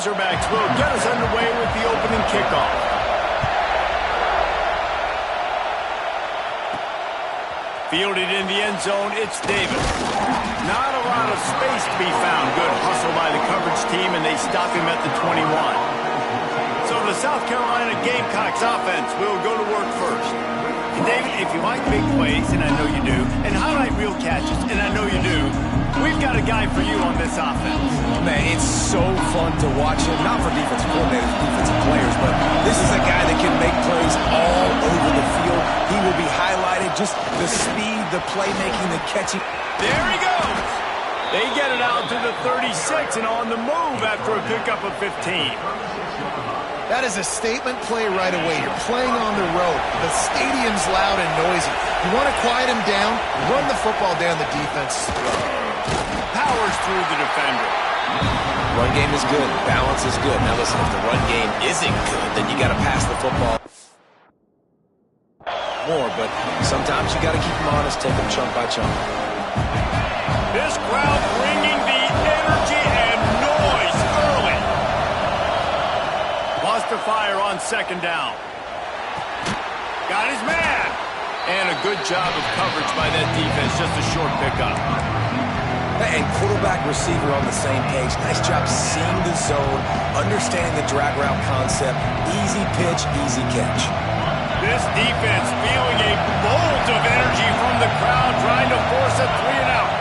Razorbacks will get us underway with the opening kickoff. Fielded in the end zone, it's Davis. Not a lot of space to be found. Good hustle by the coverage team, and they stop him at the 21. So the South Carolina Gamecocks offense will go to work first. And David, if you like big plays, and I know you do, and highlight real catches, and I know you do, we've got a guy for you on this offense. Man, it's so fun to watch him. Not for defensive coordinators, defensive players, but this is a guy that can make plays all over the field. He will be highlighted. Just the speed, the playmaking, the catching. There he goes. They get it out to the 36 and on the move after a pickup of 15. That is a statement play right away. You're playing on the road. The stadium's loud and noisy. You want to quiet him down, run the football down the defense. Powers through the defender. Run game is good. Balance is good. Now listen, if the run game isn't good, then you got to pass the football more. But sometimes you got to keep them honest, take them chunk by chunk. This crowd bringing the energy and noise early. Lost to fire on second down. Got his man. And a good job of coverage by that defense. Just a short pickup. And quarterback, receiver on the same page. Nice job seeing the zone, understanding the drag route concept. Easy pitch, easy catch. This defense feeling a bolt of energy from the crowd, trying to force a 3-and-out.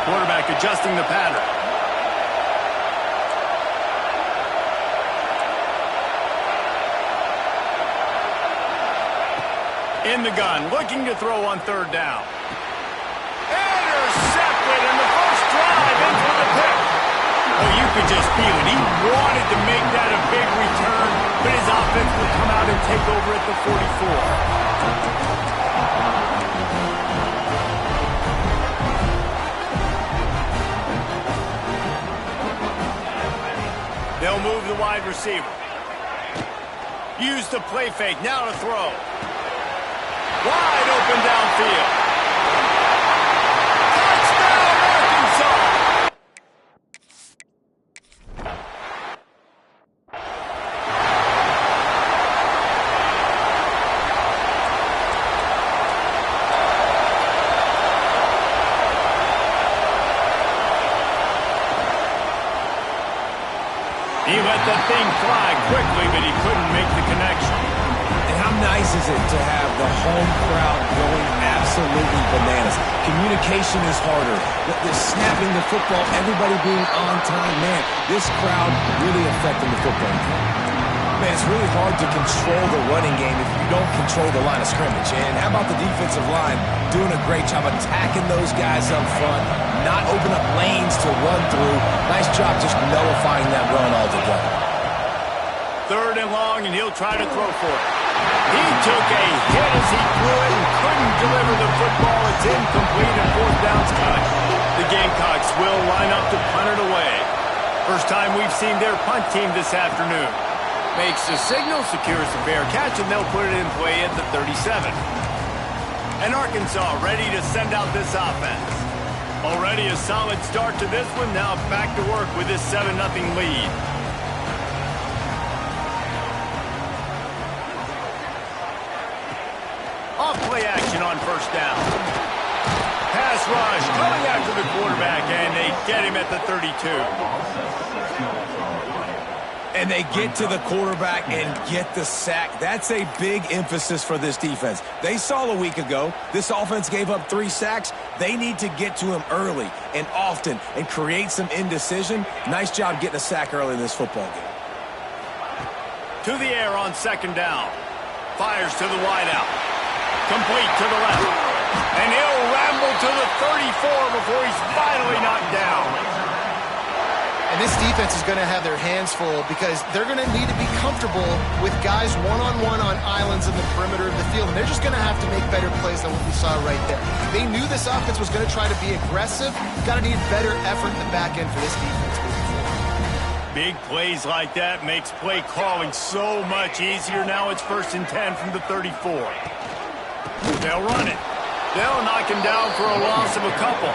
Quarterback adjusting the pattern. In the gun, looking to throw on third down. Intercepted in the first drive into the pick. Oh, you could just feel it. He wanted to make that a big return, but his offense would come out and take over at the 44. They'll move the wide receiver. Use the play fake. Now to throw. Wide open downfield. Touchdown, Arkansas! He let that thing fly quickly, but he couldn't make the connection. And how nice is it to have the home crowd going absolutely bananas? Communication is harder. The snapping the football, everybody being on time. Man, this crowd really affecting the football game. Man, it's really hard to control the running game if you don't control the line of scrimmage. And how about the defensive line doing a great job attacking those guys up front, not open up lanes to run through. Nice job just nullifying that run altogether. Third and long, and he'll try to throw for it. He took a hit as he threw it and couldn't deliver the football. It's incomplete and fourth down's coming. The Gamecocks will line up to punt it away. First time we've seen their punt team this afternoon. Makes the signal, secures the fair catch, and they'll put it in play at the 37. And Arkansas ready to send out this offense. Already a solid start to this one. Now back to work with this 7-0 lead. Off play action on first down. Pass rush coming after the quarterback, and they get him at the 32. And they get to the quarterback and get the sack. That's a big emphasis for this defense. They saw a week ago, this offense gave up 3 sacks. They need to get to him early and often and create some indecision. Nice job getting a sack early in this football game. To the air on second down. Fires to the wideout. Complete to the left. And he'll ramble to the 34 before he's finally knocked down. And this defense is going to have their hands full because they're going to need to be comfortable with guys one-on-one on islands in the perimeter of the field. And they're just going to have to make better plays than what we saw right there. They knew this offense was going to try to be aggressive. Got to need better effort in the back end for this defense moving forward. Big plays like that makes play calling so much easier. Now it's 1st and 10 from the 34. They'll run it. They'll knock him down for a loss of a couple.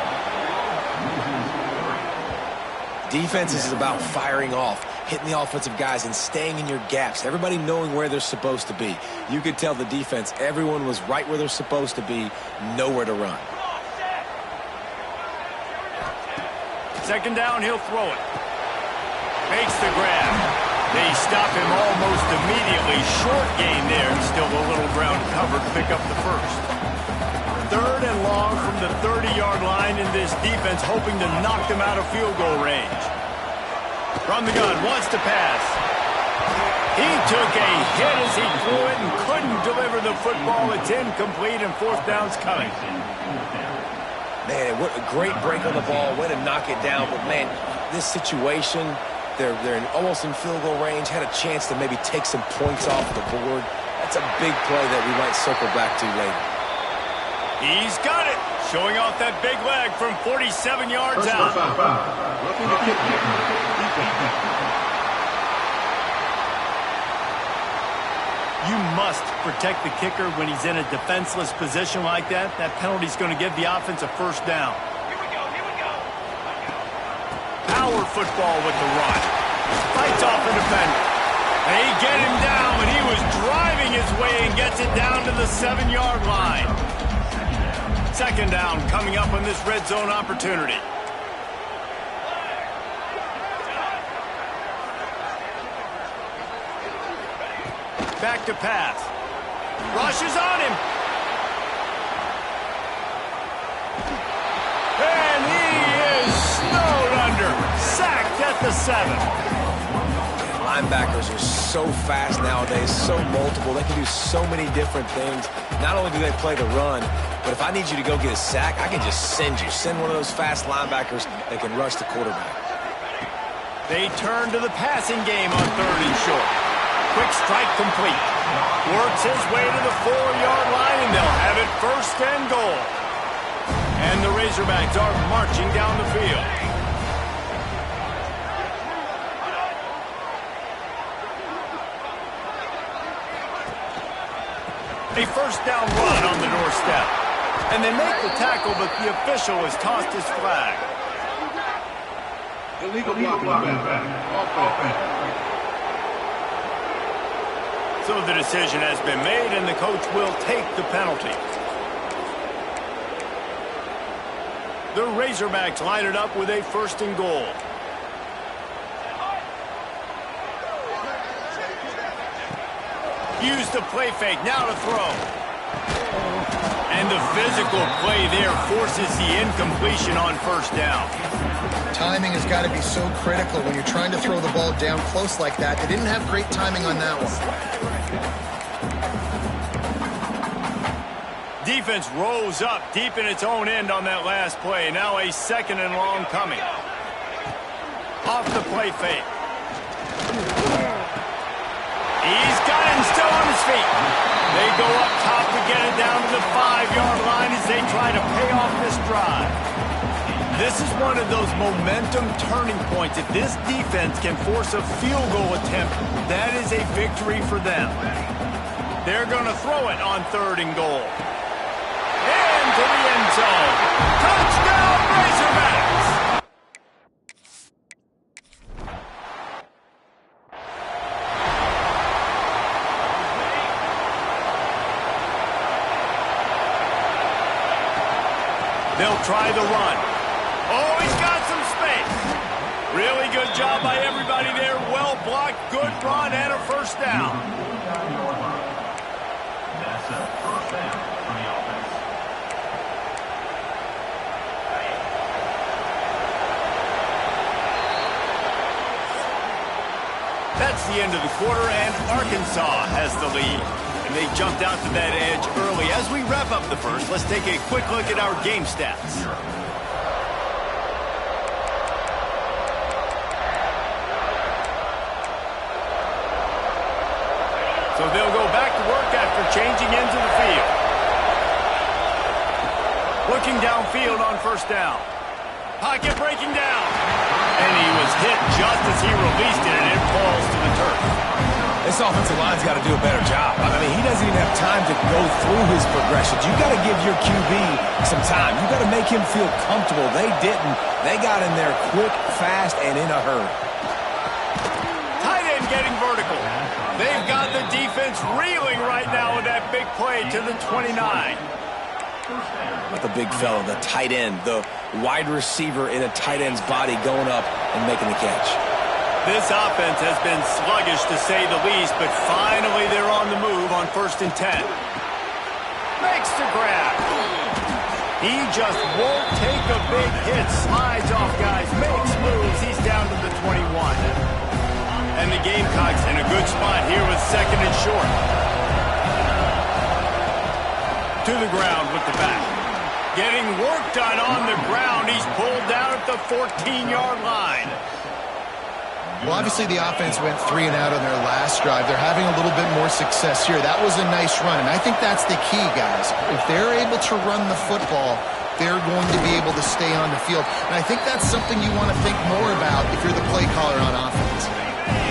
Defense is about firing off, hitting the offensive guys and staying in your gaps, everybody knowing where they're supposed to be. You could tell the defense, everyone was right where they're supposed to be, nowhere to run. Second down, he'll throw it. Makes the grab. They stop him almost immediately. Short gain there. Still a little ground covered to pick up the first. Third and long from the 30-yard line, in this defense hoping to knock them out of field goal range. From the gun, wants to pass. He took a hit as he threw it and couldn't deliver the football. It's incomplete and fourth down's coming. Man, what a great break on the ball. Way to knock it down. But, man, this situation, they're almost in field goal range. Had a chance to maybe take some points off the board. That's a big play that we might circle back to later. He's got it. Showing off that big leg from 47 yards out. You must protect the kicker when he's in a defenseless position like that. That penalty's going to give the offense a first down. Here we go. Power football with the run. Fights off the defender. They get him down, and he was driving his way and gets it down to the 7-yard line. Second down coming up on this red zone opportunity. Back to pass. Rushes on him. And he is snowed under. Sacked at the 7. Linebackers are so fast nowadays, so multiple. They can do so many different things. Not only do they play the run, but if I need you to go get a sack, I can just send you. Send one of those fast linebackers that can rush the quarterback. They turn to the passing game on third and short. Quick strike complete. Works his way to the 4-yard line, and they'll have it first and goal. And the Razorbacks are marching down the field. A first down run on the doorstep. And they make the tackle, but the official has tossed his flag. Illegal blocking back. So the decision has been made, and the coach will take the penalty. The Razorbacks line it up with a first and goal. Use the play fake, now to throw. And the physical play there forces the incompletion on first down. Timing has got to be so critical when you're trying to throw the ball down close like that. They didn't have great timing on that one. Defense rose up deep in its own end on that last play. Now a second and long coming. Off the play fake. He's got him still on his feet. They go up top to get it down to the 5-yard line as they try to pay off this drive. This is one of those momentum turning points. If this defense can force a field goal attempt, that is a victory for them. They're going to throw it on third and goal. Into the end zone. Touchdown, Razorbacks! They'll try the run. Oh, he's got some space. Really good job by everybody there. Well blocked, good run, and a first down. That's a first down for the offense. That's the end of the quarter, and Arkansas has the lead. And they jumped out to that edge early. As we wrap up the first, let's take a quick look at our game stats. So they'll go back to work after changing into the field. Looking downfield on first down. Pocket breaking down. And he was hit just as he released it, and it falls to the turf. This offensive line's got to do a better job. I mean, he doesn't even have time to go through his progressions. You got to give your QB some time. You got to make him feel comfortable. They didn't. They got in there quick, fast, and in a hurry. getting vertical. They've got the defense reeling right now with that big play to the 29. The big fella, the tight end, the wide receiver in a tight end's body going up and making the catch. This offense has been sluggish to say the least, but finally they're on the move on 1st and 10. Makes the grab. He just won't take a big hit. Slides off guys, makes moves. He's down to the 21. And the Gamecocks in a good spot here with 2nd and short. To the ground with the back. Getting work done on the ground. He's pulled down at the 14-yard line. Well, obviously the offense went 3 and out on their last drive. They're having a little bit more success here. That was a nice run, and I think that's the key, guys. If they're able to run the football, they're going to be able to stay on the field. And I think that's something you want to think more about if you're the play caller on offense.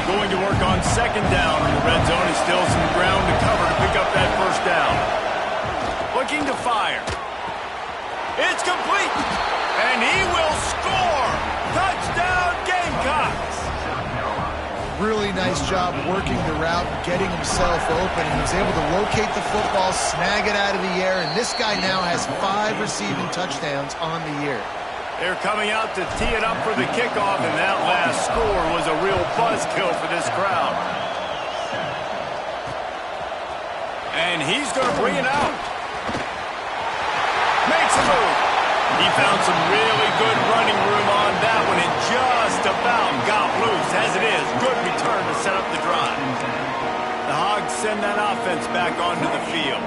Going to work on 2nd down in the red zone. Is still some ground to cover to pick up that 1st down. Looking to fire. It's complete, and he will score. Touchdown, Gamecocks. Really nice job working the route, getting himself open. He was able to locate the football, snag it out of the air, and this guy now has 5 receiving touchdowns on the year. They're coming out to tee it up for the kickoff, and that last score was a real buzzkill for this crowd. And he's going to bring it out. Makes a move. He found some really good running room on that one and just about got loose. As it is, good return to set up the drive. The Hogs send that offense back onto the field.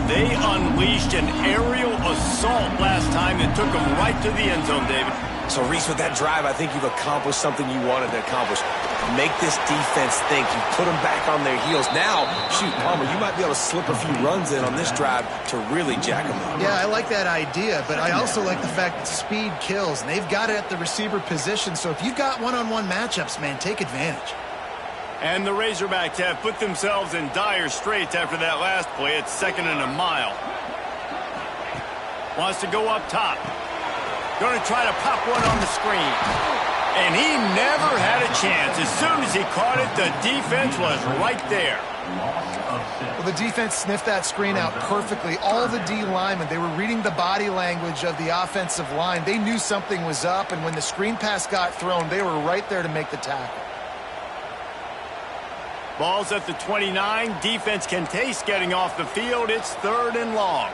They unleashed an aerial assault last time that took them right to the end zone, David. So, Reese, with that drive, I think you've accomplished something you wanted to accomplish. Make this defense think. You put them back on their heels. Now, shoot, Palmer, you might be able to slip a few runs in on this drive to really jack them up. Yeah, I like that idea, but I also like the fact that speed kills, and they've got it at the receiver position. So if you've got one-on-one matchups, man, take advantage. And the Razorbacks have put themselves in dire straits after that last play. It's 2nd and a mile. Wants to go up top. Going to try to pop one on the screen. And he never had a chance. As soon as he caught it, the defense was right there. Well, the defense sniffed that screen out perfectly. All the D linemen, they were reading the body language of the offensive line. They knew something was up, and when the screen pass got thrown, they were right there to make the tackle. Ball's at the 29. Defense can taste getting off the field. It's 3rd and long.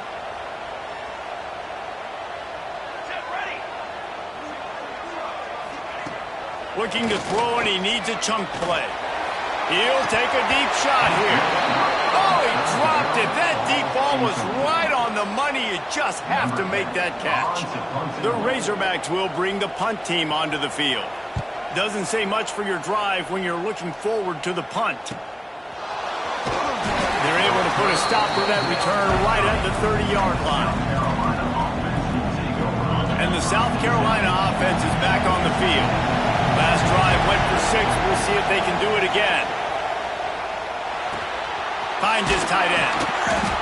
Looking to throw, and he needs a chunk play. He'll take a deep shot here. Oh, he dropped it. That deep ball was right on the money. You just have to make that catch. The Razorbacks will bring the punt team onto the field. Doesn't say much for your drive when you're looking forward to the punt. They're able to put a stop to that return right at the 30-yard line. And the South Carolina offense is back on the field. Last drive went for 6. We'll see if they can do it again. Finds his tight end.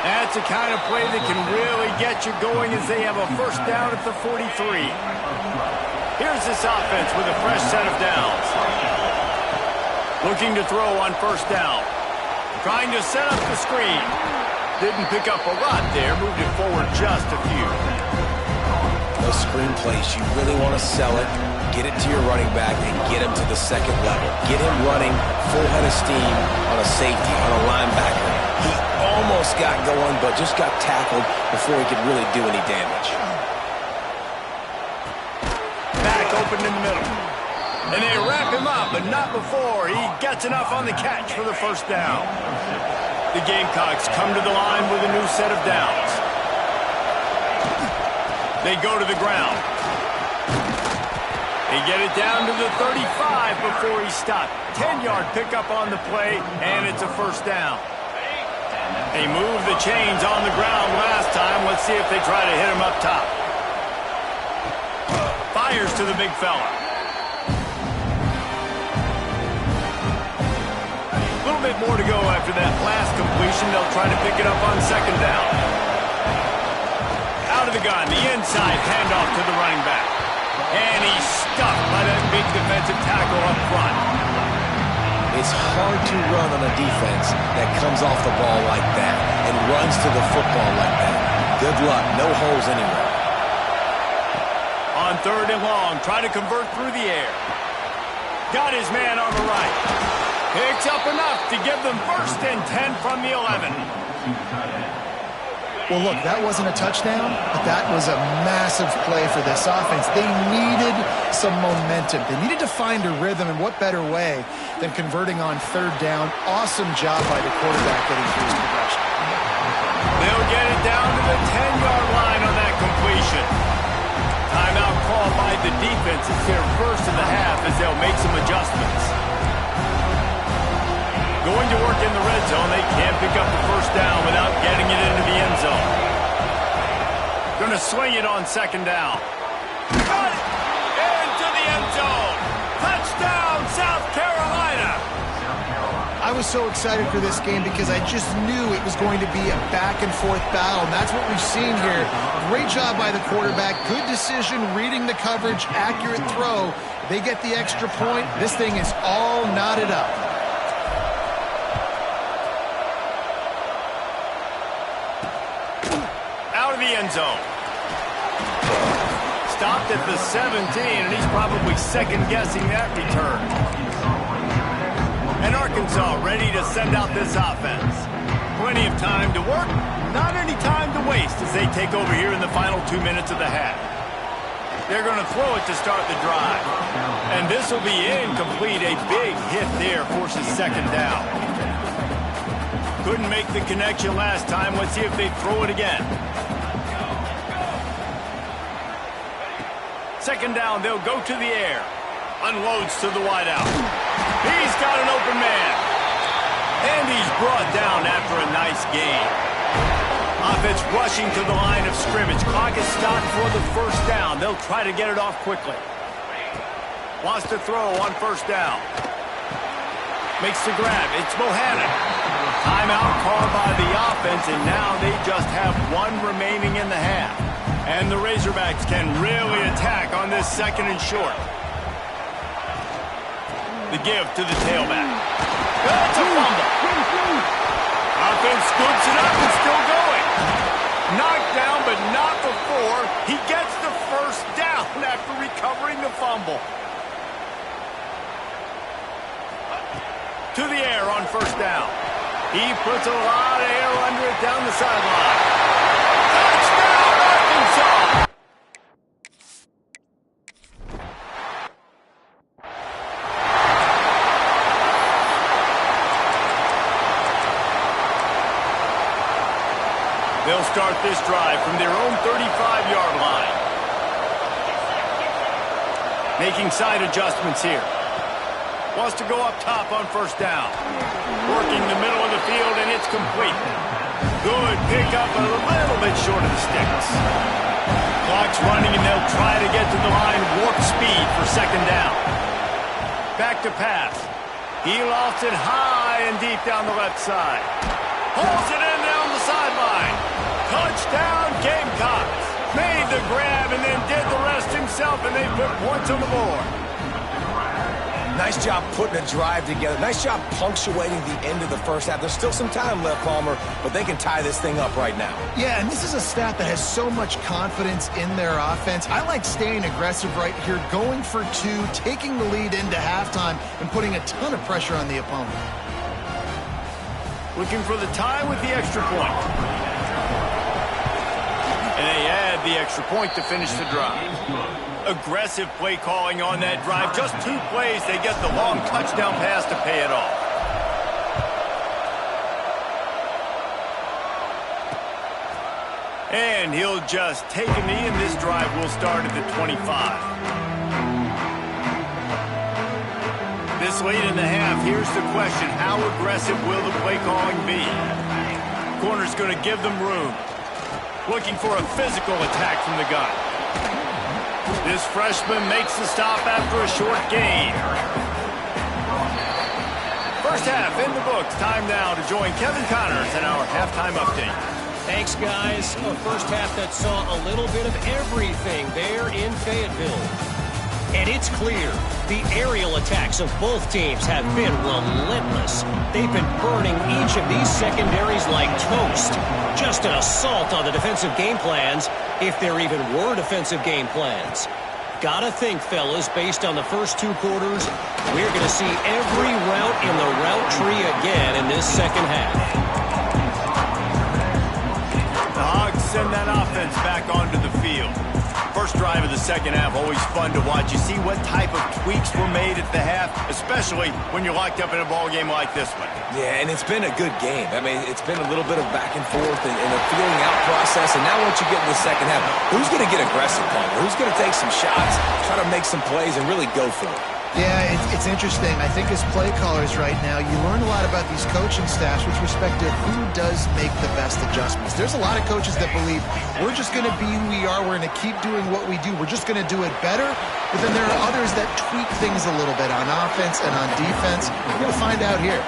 That's the kind of play that can really get you going as they have a 1st down at the 43. Here's this offense with a fresh set of downs. Looking to throw on 1st down. Trying to set up the screen. Didn't pick up a lot there. Moved it forward just a few. Those screen plays, you really want to sell it, get it to your running back, and get him to the 2nd level. Get him running full head of steam on a safety, on a linebacker. He almost got going, but just got tackled before he could really do any damage. Back open in the middle. And they wrap him up, but not before he gets enough on the catch for the 1st down. The Gamecocks come to the line with a new set of downs. They go to the ground. They get it down to the 35 before he stopped. 10-yard pickup on the play, and it's a 1st down. They moved the chains on the ground last time. Let's see if they try to hit him up top. Fires to the big fella. A little bit more to go after that last completion. They'll try to pick it up on 2nd down. Out of the gun, the inside handoff to the running back. And he's stuffed by that big defensive tackle up front. It's hard to run on a defense that comes off the ball like that and runs to the football like that. Good luck. No holes anywhere. On 3rd and long, try to convert through the air. Got his man on the right. Picks up enough to give them 1st and 10 from the 11. Well, look, that wasn't a touchdown, but that was a massive play for this offense. They needed some momentum. They needed to find a rhythm, and what better way than converting on 3rd down. Awesome job by the quarterback getting through his progression. They'll get it down to the 10-yard line on that completion. Timeout called by the defense. It's their first of the half as they'll make some adjustments. Going to work in the red zone. They can't pick up the 1st down without getting it into the end zone. Going to swing it on 2nd down. Cut it! Into the end zone. Touchdown, South Carolina. I was so excited for this game because I just knew it was going to be a back-and-forth battle, and that's what we've seen here. Great job by the quarterback. Good decision, reading the coverage, accurate throw. They get the extra point. This thing is all knotted up. End zone. Stopped at the 17, and he's probably second-guessing that return. And Arkansas ready to send out this offense. Plenty of time to work, not any time to waste as they take over here in the final 2 minutes of the half. They're going to throw it to start the drive. And this will be incomplete. A big hit there forces 2nd down. Couldn't make the connection last time. Let's see if they throw it again. 2nd down, they'll go to the air. Unloads to the wideout. He's got an open man. And he's brought down after a nice gain. Offense rushing to the line of scrimmage. Clock is stopped for the 1st down. They'll try to get it off quickly. Wants to throw on 1st down. Makes the grab. It's Bohannon. Timeout called by the offense, and now they just have 1 remaining in the half. And the Razorbacks can really attack on this 2nd and short. The give to the tailback. That's a fumble. Offense scoops it up and still going. Knocked down, but not before. He gets the 1st down after recovering the fumble. To the air on 1st down. He puts a lot of air under it down the sideline. Touchdown, Arkansas! They'll start this drive from their own 35-yard line. Making side adjustments here. Wants to go up top on 1st down. Working the middle of the field, and it's complete. Good pickup, a little bit short of the sticks. Clock's running, and they'll try to get to the line warp speed for 2nd down. Back to pass. He lofts it high and deep down the left side. Pulls it in down the sideline. Touchdown, Gamecocks. Made the grab and then did the rest himself, and they put points on the board. Nice job putting a drive together. Nice job punctuating the end of the 1st half. There's still some time left, Palmer, but they can tie this thing up right now. Yeah, and this is a staff that has so much confidence in their offense. I like staying aggressive right here, going for 2, taking the lead into halftime, and putting a ton of pressure on the opponent. Looking for the tie with the extra point. And they add the extra point to finish the drive. Aggressive play calling on that drive. Just 2 plays, they get the long touchdown pass to pay it off. And he'll just take a knee, and this drive will start at the 25. This late in the half, here's the question. How aggressive will the play calling be? Corner's going to give them room. Looking for a physical attack from the gun. This freshman makes the stop after a short gain. 1st half in the books. Time now to join Kevin Connors in our halftime update. Thanks, guys. A 1st half that saw a little bit of everything there in Fayetteville. And it's clear, the aerial attacks of both teams have been relentless. They've been burning each of these secondaries like toast. Just an assault on the defensive game plans, if there even were defensive game plans. Gotta think, fellas, based on the first 2 quarters, we're going to see every route in the route tree again in this second half. The Hogs send that offense back onto the field. First drive of the second half, always fun to watch. You see what type of tweaks were made at the half, especially when you're locked up in a ball game like this one. Yeah, and it's been a good game. I mean, it's been a little bit of back and forth and a feeling out process. And now once you get in the second half, who's going to get aggressive, Palmer? Who's going to take some shots, try to make some plays, and really go for it? Yeah, it's interesting. I think as play callers right now, you learn a lot about these coaching staffs with respect to who does make the best adjustments. There's a lot of coaches that believe we're just going to be who we are. We're going to keep doing what we do. We're just going to do it better. But then there are others that tweak things a little bit on offense and on defense. We're going to find out here.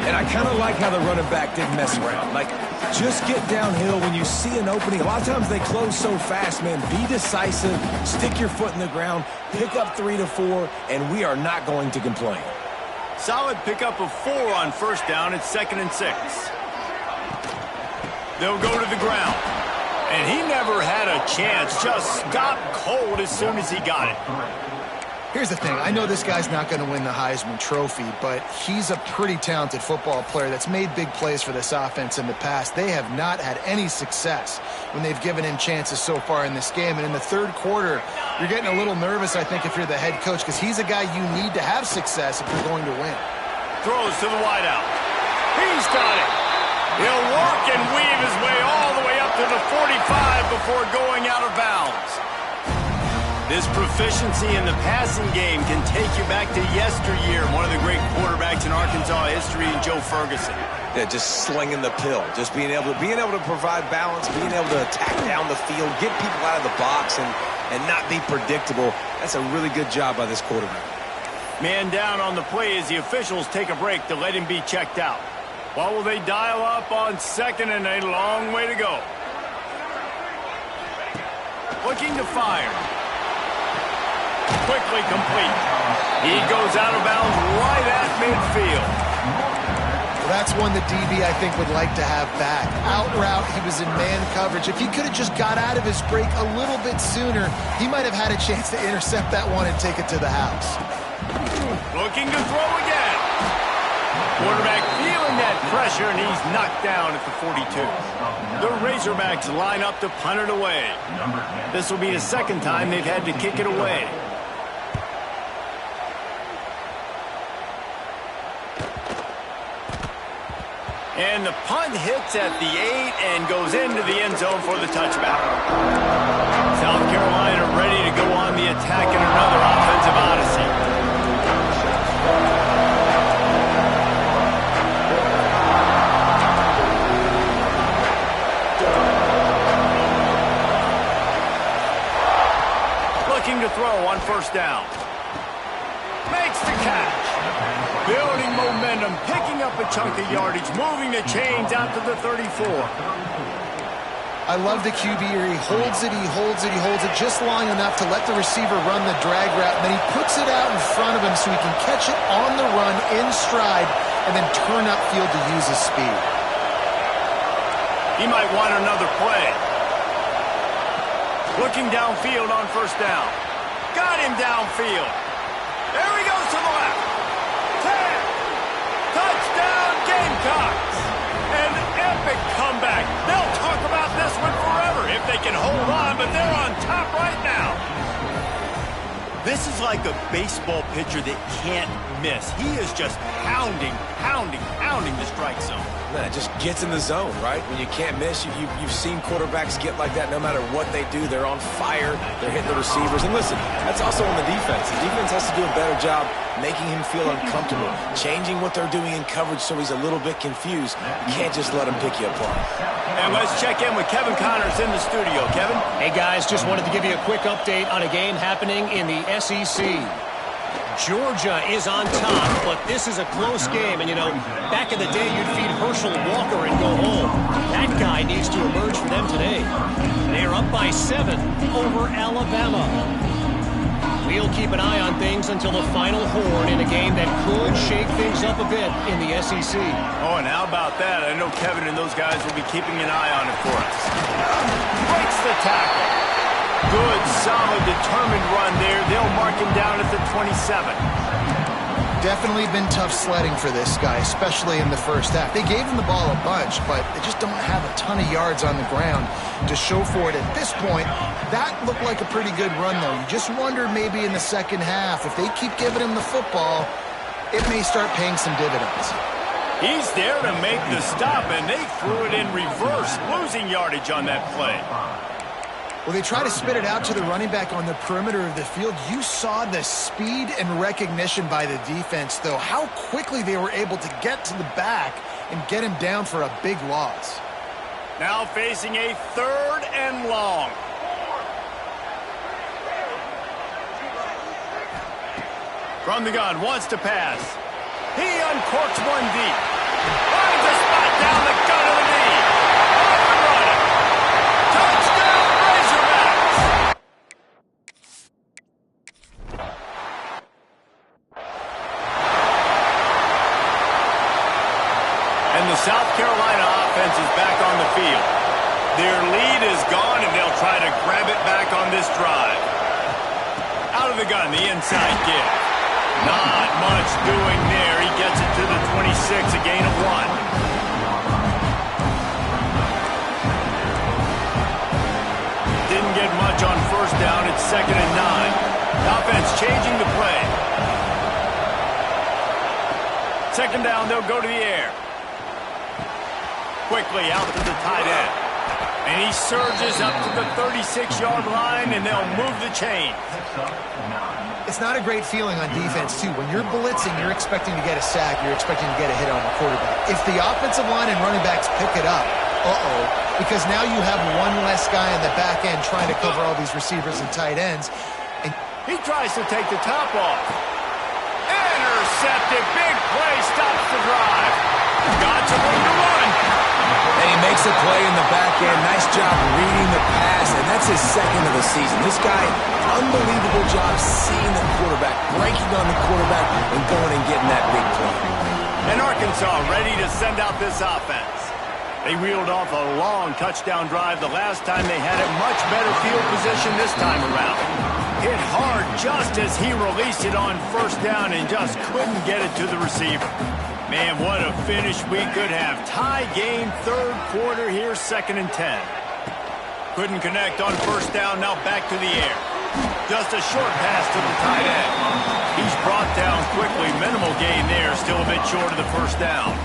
And I kind of like how the running back didn't mess around. Like, just get downhill when you see an opening. A lot of times they close so fast, man. Be decisive, stick your foot in the ground, pick up 3 to 4, and we are not going to complain. Solid pickup of 4 on first down. It's 2nd and 6. They'll go to the ground. And he never had a chance. Just stopped cold as soon as he got it. Here's the thing. I know this guy's not going to win the Heisman Trophy, but he's a pretty talented football player that's made big plays for this offense in the past. They have not had any success when they've given him chances so far in this game. And in the third quarter, you're getting a little nervous, I think, if you're the head coach, because he's a guy you need to have success if you're going to win. Throws to the wideout. He's got it. He'll work and weave his way all the way up to the 45 before going out of bounds. This proficiency in the passing game can take you back to yesteryear, one of the great quarterbacks in Arkansas history, Joe Ferguson. Yeah, just slinging the pill, just being able to provide balance, being able to attack down the field, get people out of the box, and not be predictable. That's a really good job by this quarterback. Man down on the play as the officials take a break to let him be checked out. What will they dial up on 2nd and a long way to go? Looking to fire. Quickly complete. He goes out of bounds right at midfield. Well, that's one that DB, I think, would like to have back. Out route, he was in man coverage. If he could have just got out of his break a little bit sooner, he might have had a chance to intercept that one and take it to the house. Looking to throw again. Quarterback feeling that pressure, and he's knocked down at the 42. The Razorbacks line up to punt it away. This will be the second time they've had to kick it away. And the punt hits at the 8 and goes into the end zone for the touchback. South Carolina ready to go on the attack in another offensive odyssey. Looking to throw on first down. Makes the catch. Building momentum, picking up a chunk of yardage, moving the chains out to the 34. I love the QB here. He holds it, he holds it, he holds it just long enough to let the receiver run the drag route, and then he puts it out in front of him so he can catch it on the run in stride and then turn upfield to use his speed. He might want another play. Looking downfield on first down. Got him downfield. There he goes to the left. 10. Touchdown Gamecocks. An epic comeback. They'll talk about this one forever if they can hold on, but they're on top right now. This is like a baseball pitcher that can't miss. He is just pounding the strike zone. Man, it just gets in the zone, right? When you can't miss, you've seen quarterbacks get like that no matter what they do. They're on fire. They're hitting the receivers. And listen, that's also on the defense. The defense has to do a better job making him feel uncomfortable, changing what they're doing in coverage so he's a little bit confused. You can't just let him pick you apart. And let's check in with Kevin Connors in the studio. Kevin? Hey, guys, just wanted to give you a quick update on a game happening in the SEC. Georgia is on top, but this is a close game. And, you know, back in the day, you'd feed Herschel Walker and go home. That guy needs to emerge for them today. They're up by 7 over Alabama. We'll keep an eye on things until the final horn in a game that could shake things up a bit in the SEC. Oh, and how about that? I know Kevin and those guys will be keeping an eye on it for us. Breaks the tackle. Good, solid, determined run there. They'll mark him down at the 27. Definitely been tough sledding for this guy, especially in the first half. They gave him the ball a bunch, but they just don't have a ton of yards on the ground to show for it at this point. That looked like a pretty good run, though. You just wonder maybe in the second half, if they keep giving him the football, it may start paying some dividends. He's there to make the stop, and they threw it in reverse, losing yardage on that play. Well, they try to spit it out to the running back on the perimeter of the field. You saw the speed and recognition by the defense, though, how quickly they were able to get to the back and get him down for a big loss. Now facing a 3rd and long. From the gun, wants to pass. He uncorks one deep. Finds a spot down the gun of the knee. Off and running. Touchdown, Razorbacks! And the South Carolina offense is back on the field. Their lead is gone, and they'll try to grab it back on this drive. Out of the gun, the inside give. Not much doing there. He gets it to the 26, a gain of 1. Didn't get much on first down. It's 2nd and 9. Offense changing the play. 2nd down, they'll go to the air. Quickly out to the tight end. And he surges up to the 36-yard line, and they'll move the chain. It's not a great feeling on defense, too. When you're blitzing, you're expecting to get a sack. You're expecting to get a hit on the quarterback. If the offensive line and running backs pick it up, because now you have one less guy on the back end trying to cover all these receivers and tight ends. And he tries to take the top off. Intercepted. Big play. Stops the drive. Got some room to run. And he makes a play in the back end. Nice job reading the pass, and that's his 2nd of the season. This guy, unbelievable job seeing the quarterback, breaking on the quarterback, and going and getting that big play. And Arkansas ready to send out this offense. They reeled off a long touchdown drive the last time. They had a much better field position this time around. Hit hard just as he released it on first down and just couldn't get it to the receiver. Man, what a finish we could have. Tie game, 3rd quarter here, 2nd and 10. Couldn't connect on first down, now back to the air. Just a short pass to the tight end. He's brought down quickly. Minimal gain there, still a bit short of the first down.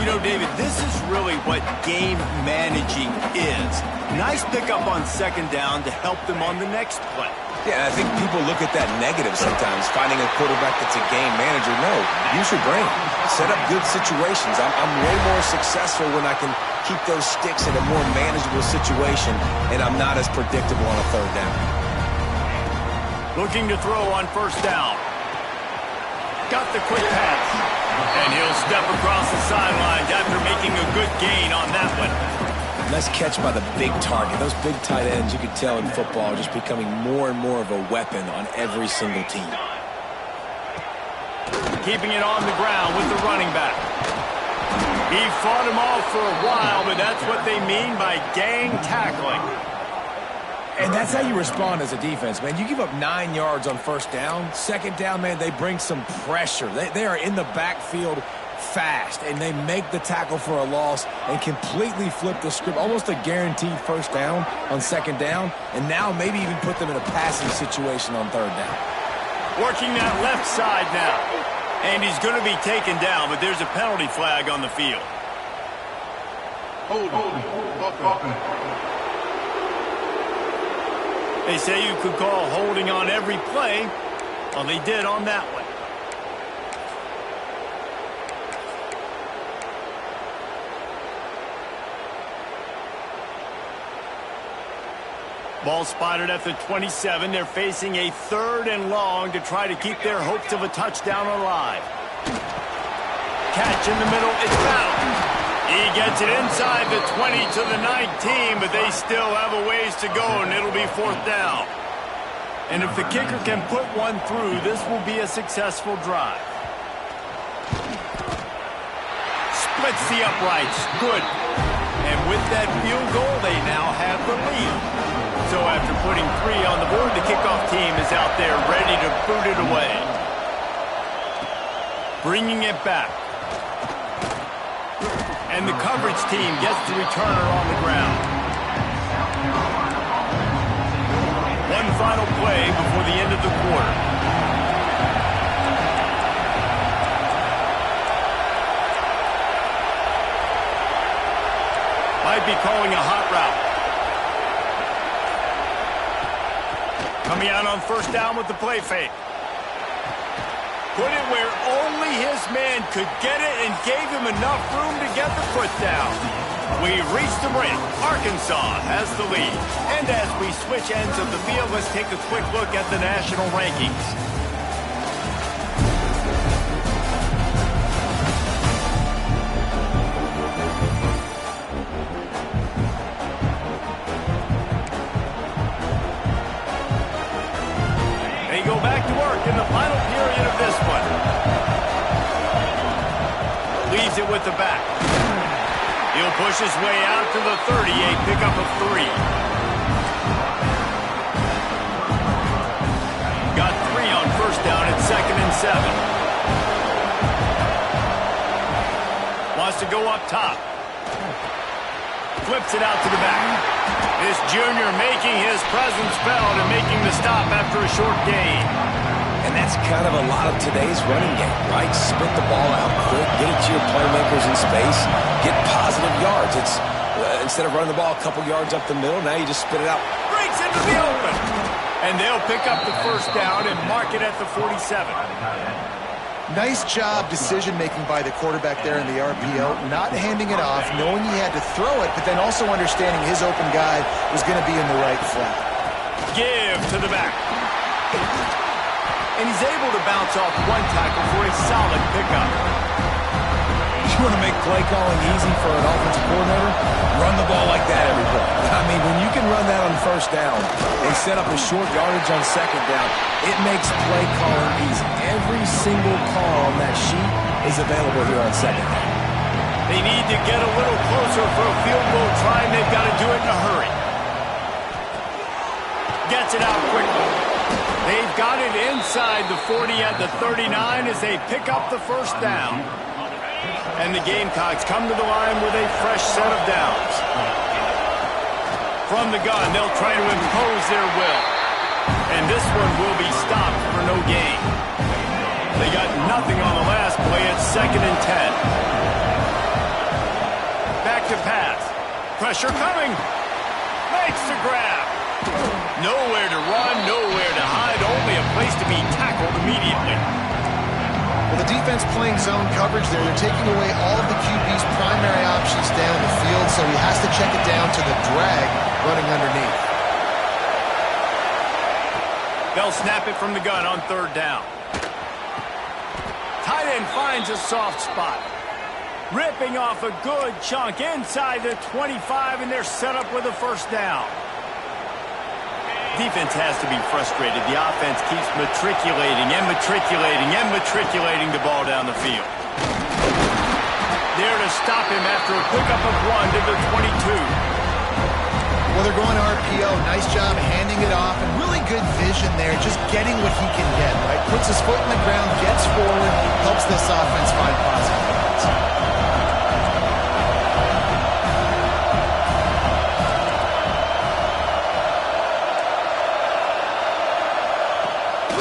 You know, David, this is really what game managing is. Nice pickup on 2nd down to help them on the next play. Yeah, I think people look at that negative sometimes, finding a quarterback that's a game manager. No, use your brain. Set up good situations. I'm way more successful when I can keep those sticks in a more manageable situation, and I'm not as predictable on a 3rd down. Looking to throw on first down. Got the quick pass. And he'll step across the sidelines after making a good gain on that one. Nice catch by the big target. Those big tight ends, you could tell in football, are just becoming more and more of a weapon on every single team. Keeping it on the ground with the running back. He fought him off for a while, but that's what they mean by gang tackling. And that's how you respond as a defense, man. You give up 9 yards on first down. 2nd down, man, they bring some pressure. They are in the backfield fast, and they make the tackle for a loss and completely flip the script. Almost a guaranteed first down on 2nd down, and now maybe even put them in a passing situation on 3rd down. Working that left side now. And he's going to be taken down, but there's a penalty flag on the field. They say you could call holding on every play. Well, they did on that one. Ball spotted at the 27. They're facing a 3rd and long to try to keep their hopes of a touchdown alive. Catch in the middle. It's found. He gets it inside the 20 to the 19, but they still have a ways to go, and it'll be 4th down. And if the kicker can put one through, this will be a successful drive. Splits the uprights. Good. And with that field goal, they now have the lead. So after putting 3 on the board, the kickoff team is out there ready to boot it away. Bringing it back. And the coverage team gets the returner on the ground. One final play before the end of the quarter. Might be calling a hot route. Coming out on first down with the play fake. Put it where only his man could get it and gave him enough room to get the foot down. We reached the break. Arkansas has the lead. And as we switch ends of the field, let's take a quick look at the national rankings. They go back to work in the final period of this one. Leaves it with the back. He'll push his way out to the 30, a pickup of 3. Got 3 on first down at 2nd and 7. Wants to go up top. Flips it out to the back. This junior making his presence felt and making the stop after a short gain. And that's kind of a lot of today's running game, right? Spit the ball out quick, get it to your playmakers in space, get positive yards. It's instead of running the ball a couple yards up the middle, now you just spit it out. Breaks into the open. And they'll pick up the first down and mark it at the 47. Nice job decision-making by the quarterback there in the RPO, not handing it off, knowing he had to throw it, but then also understanding his open guy was going to be in the right flat. Give to the back. And he's able to bounce off one tackle for a solid pickup. You want to make play calling easy for an offensive coordinator? Run the ball like that every play. I mean, when you can run that on first down and set up a short yardage on second down, it makes play calling easy. Every single call on that sheet is available here on second down. They need to get a little closer for a field goal try, and they've got to do it in a hurry. Gets it out quickly. They've got it inside the 40 at the 39 as they pick up the first down. And the Gamecocks come to the line with a fresh set of downs. From the gun, they'll try to impose their will. And this one will be stopped for no gain. They got nothing on the last play at 2nd and 10. Back to pass. Pressure coming. Makes the grab. Nowhere to run, nowhere to hide, only a place to be tackled immediately. Well, the defense playing zone coverage there, they're taking away all of the QB's primary options down the field, so he has to check it down to the drag running underneath. They'll snap it from the gun on third down. Tight end finds a soft spot. Ripping off a good chunk inside the 25, and they're set up with a first down. Defense has to be frustrated. The offense keeps matriculating and matriculating and matriculating the ball down the field. There to stop him after a pickup of 1 to the 22. Well, they're going RPO. Nice job handing it off, and really good vision there, just getting what he can get, right? Puts his foot in the ground, gets forward, helps this offense find positive yards.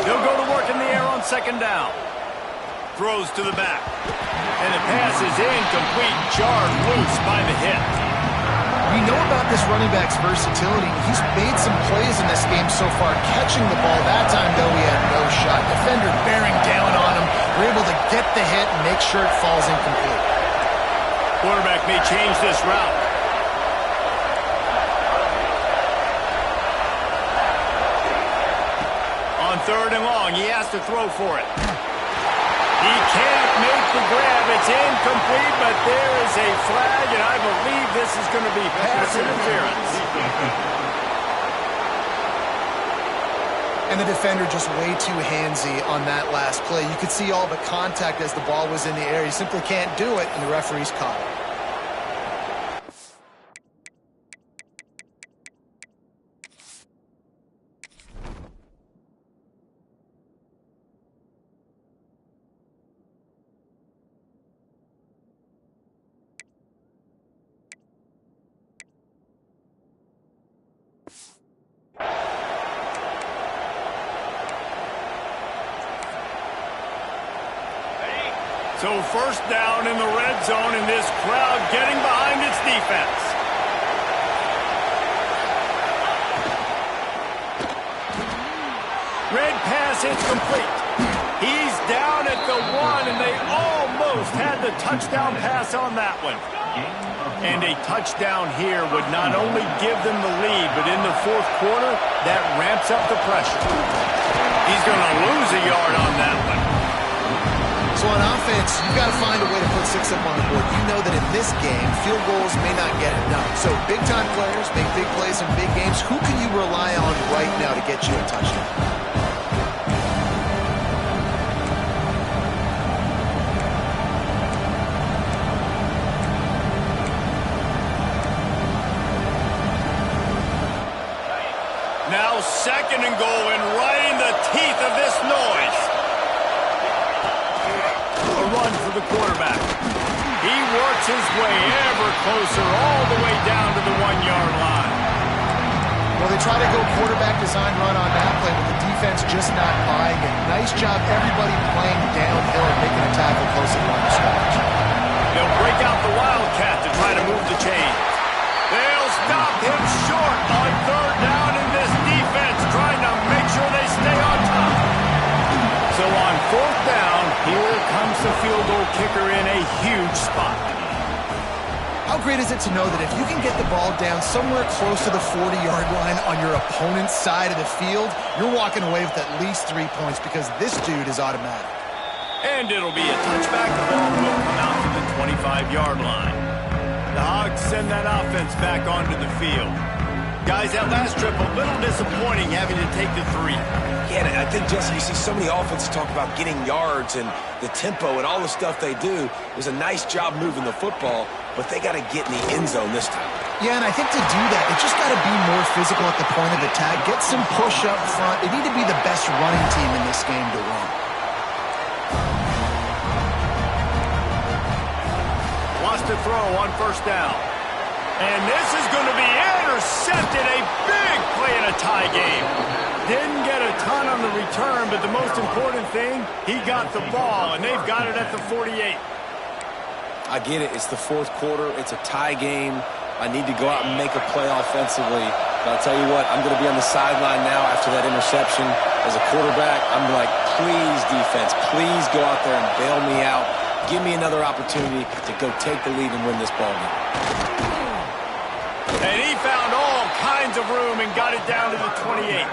They'll go to work in the air on second down. Throws to the back. And the pass is incomplete, jarred loose by the hit. We know about this running back's versatility. He's made some plays in this game so far, catching the ball. That time, though, he had no shot. Defender bearing down on him. We're able to get the hit and make sure it falls incomplete. Quarterback may change this route. On third and long, he has to throw for it. He can't make the grab. It's incomplete, but there is a flag, and I believe this is going to be pass interference. And the defender just way too handsy on that last play. You could see all the contact as the ball was in the air. He simply can't do it, and the referee's caught it. So first down in the red zone, and this crowd getting behind its defense. Red pass is complete. He's down at the 1, and they almost had the touchdown pass on that one. And a touchdown here would not only give them the lead, but in the fourth quarter, that ramps up the pressure. He's going to lose a yard on that one. So on offense, you've got to find a way to put 6 up on the board. You know that in this game, field goals may not get it done. So big-time players make big plays in big games. Who can you rely on right now to get you a touchdown? Now second and goal, and right in the teeth of this noise. A run for the quarterback. He works his way ever closer all the way down to the 1-yard line. Well, they try to go quarterback design run on that play, but the defense just not buying it. Nice job, everybody playing downhill and making a tackle close at line of scrimmage. They'll break out the Wildcat to try to move the chains. They'll stop him short on third down, and this defense trying to make sure they stay on top. So on fourth down, here comes the field goal kicker in a huge spot. How great is it to know that if you can get the ball down somewhere close to the 40-yard line on your opponent's side of the field, you're walking away with at least 3 points because this dude is automatic. And it'll be a touchback. The ball will come out to the 25-yard line. The Hogs send that offense back onto the field. Guys, that last trip, a little disappointing having to take the 3. Yeah, and I think, Jesse, you see so many offenses talk about getting yards and the tempo and all the stuff they do. It was a nice job moving the football, but they got to get in the end zone this time. Yeah, and I think to do that, they just got to be more physical at the point of attack, get some push up front. They need to be the best running team in this game to win. Wants to throw on first down. And this is going to be intercepted. A big play in a tie game. Didn't get a ton on the return, but the most important thing, he got the ball, and they've got it at the 48. I get it. It's the fourth quarter. It's a tie game. I need to go out and make a play offensively. But I'll tell you what, I'm going to be on the sideline now after that interception. As a quarterback, I'm like, please, defense, please go out there and bail me out. Give me another opportunity to go take the lead and win this ball game. And he found all kinds of room and got it down to the 28.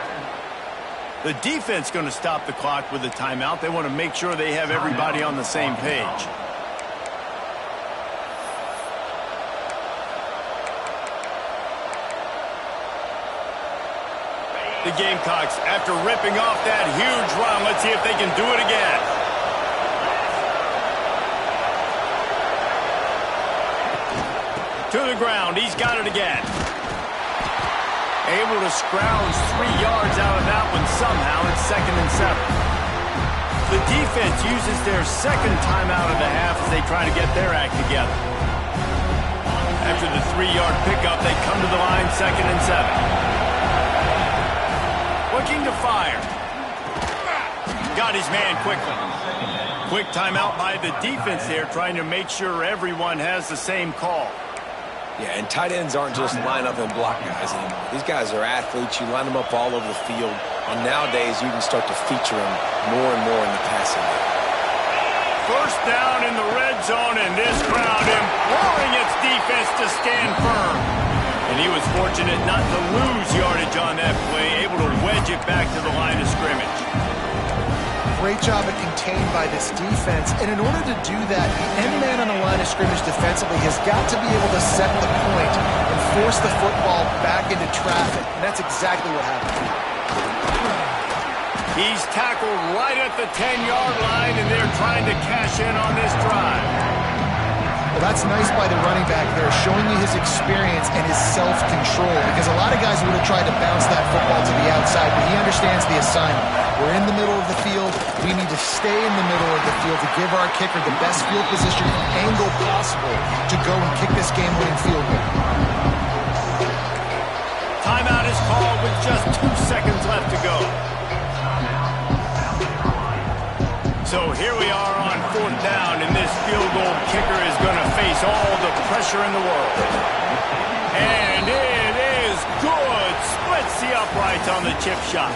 The defense going to stop the clock with a timeout. They want to make sure they have everybody on the same page. The Gamecocks, after ripping off that huge run, let's see if they can do it again. To the ground, he's got it again. Able to scrounge 3 yards out of that one somehow. It's 2nd and 7. The defense uses their second timeout of the half as they try to get their act together. After the 3-yard pickup, they come to the line 2nd and 7. Looking to fire. Got his man quickly. Quick timeout by the defense there, trying to make sure everyone has the same call. Yeah, and tight ends aren't just line up and block guys anymore. These guys are athletes. You line them up all over the field. And nowadays, you can start to feature them more and more in the passing game. First down in the red zone, and this crowd imploring its defense to stand firm. And he was fortunate not to lose yardage on that play, able to wedge it back to the line of scrimmage. Great job at contained by this defense. And in order to do that, the end man on the line of scrimmage defensively has got to be able to set the point and force the football back into traffic. And that's exactly what happened. He's tackled right at the 10-yard line, and they're trying to cash in on this drive. Well, that's nice by the running back there, showing you his experience and his self-control, because a lot of guys would have tried to bounce that football to the outside, but he understands the assignment. We're in the middle of the field. We need to stay in the middle of the field to give our kicker the best field position and angle possible to go and kick this game-winning field goal. Timeout is called with just 2 seconds left to go. So here we are on 4th down, and this field goal kicker is going to face all the pressure in the world. And it is good. Splits the uprights on the chip shot.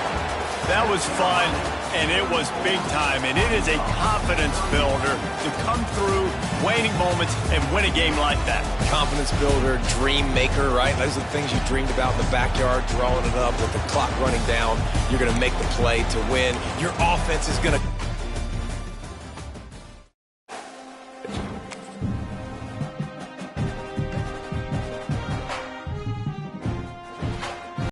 That was fun, and it was big time, and it is a confidence builder to come through waning moments and win a game like that. Confidence builder, dream maker, right? Those are the things you dreamed about in the backyard, drawing it up with the clock running down. You're going to make the play to win. Your offense is going to...